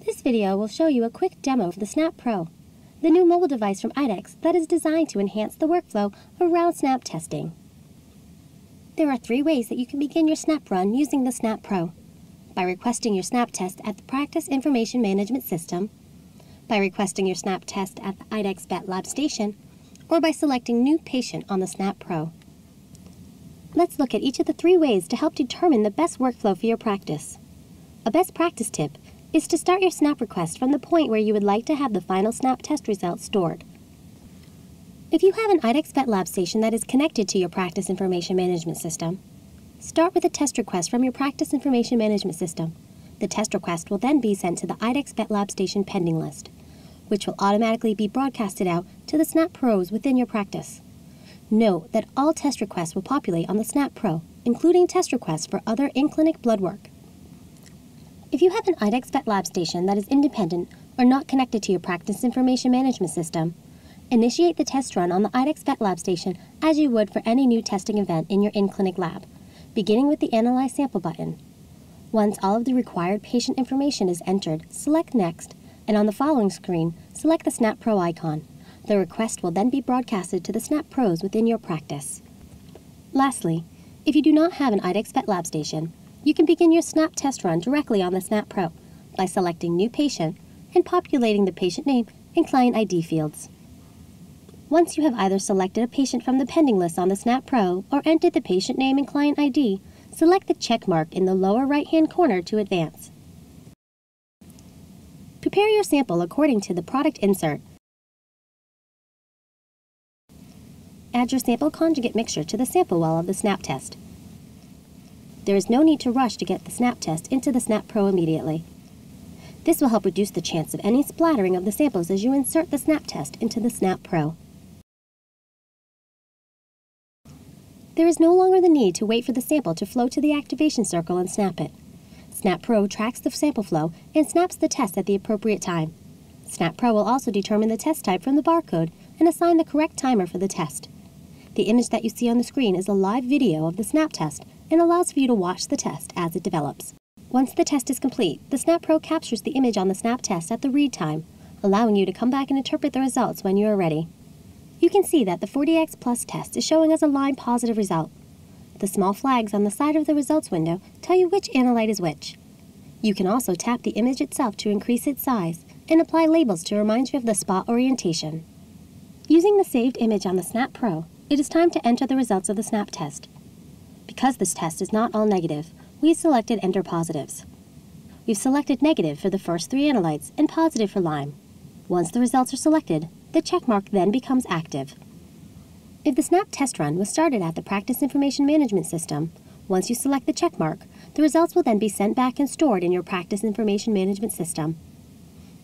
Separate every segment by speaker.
Speaker 1: This video will show you a quick demo of the Snap Pro, the new mobile device from Idexx that is designed to enhance the workflow around snap testing. There are 3 ways that you can begin your snap run using the Snap Pro: by requesting your snap test at the Practice Information Management System, by requesting your snap test at the Idexx Vet Lab Station, or by selecting New Patient on the Snap Pro. Let's look at each of the 3 ways to help determine the best workflow for your practice. A best practice tip is to start your snap request from the point where you would like to have the final snap test results stored. If you have an Idexx Vet Lab Station that is connected to your Practice Information Management System, start with a test request from your Practice Information Management System. The test request will then be sent to the Idexx Vet Lab Station pending list, which will automatically be broadcasted out to the Snap Pros within your practice. Note that all test requests will populate on the Snap Pro, including test requests for other in-clinic blood work. If you have an Idexx Vet Lab Station that is independent or not connected to your Practice Information Management System, initiate the test run on the Idexx Vet Lab Station as you would for any new testing event in your in-clinic lab, beginning with the Analyze Sample button. Once all of the required patient information is entered, select Next, and on the following screen, select the Snap Pro icon. The request will then be broadcasted to the Snap Pros within your practice. Lastly, if you do not have an Idexx Vet Lab Station, you can begin your snap test run directly on the Snap Pro by selecting New Patient and populating the patient name and client ID fields. Once you have either selected a patient from the pending list on the Snap Pro or entered the patient name and client ID, select the check mark in the lower right-hand corner to advance. Prepare your sample according to the product insert. Add your sample conjugate mixture to the sample well of the snap test. There is no need to rush to get the snap test into the Snap Pro immediately. This will help reduce the chance of any splattering of the samples as you insert the snap test into the Snap Pro. There is no longer the need to wait for the sample to flow to the activation circle and snap it. Snap Pro tracks the sample flow and snaps the test at the appropriate time. Snap Pro will also determine the test type from the barcode and assign the correct timer for the test. The image that you see on the screen is a live video of the snap test and allows for you to watch the test as it develops. Once the test is complete, the Snap Pro captures the image on the snap test at the read time, allowing you to come back and interpret the results when you are ready. You can see that the 40X Plus test is showing as a line positive result. The small flags on the side of the results window tell you which analyte is which. You can also tap the image itself to increase its size and apply labels to remind you of the spot orientation. Using the saved image on the Snap Pro, it is time to enter the results of the snap test. Because this test is not all negative, we've selected Enter Positives. We've selected negative for the first 3 analytes and positive for Lyme. Once the results are selected, the checkmark then becomes active. If the snap test run was started at the Practice Information Management System, once you select the checkmark, the results will then be sent back and stored in your Practice Information Management System.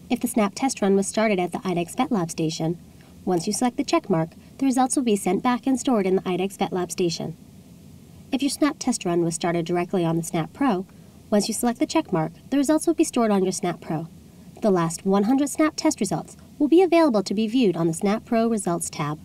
Speaker 1: If the snap test run was started at the Idexx Vet Lab Station, once you select the checkmark, the results will be sent back and stored in the Idexx Vet Lab Station. If your snap test run was started directly on the Snap Pro, once you select the checkmark, the results will be stored on your Snap Pro. The last 100 snap test results will be available to be viewed on the Snap Pro Results tab.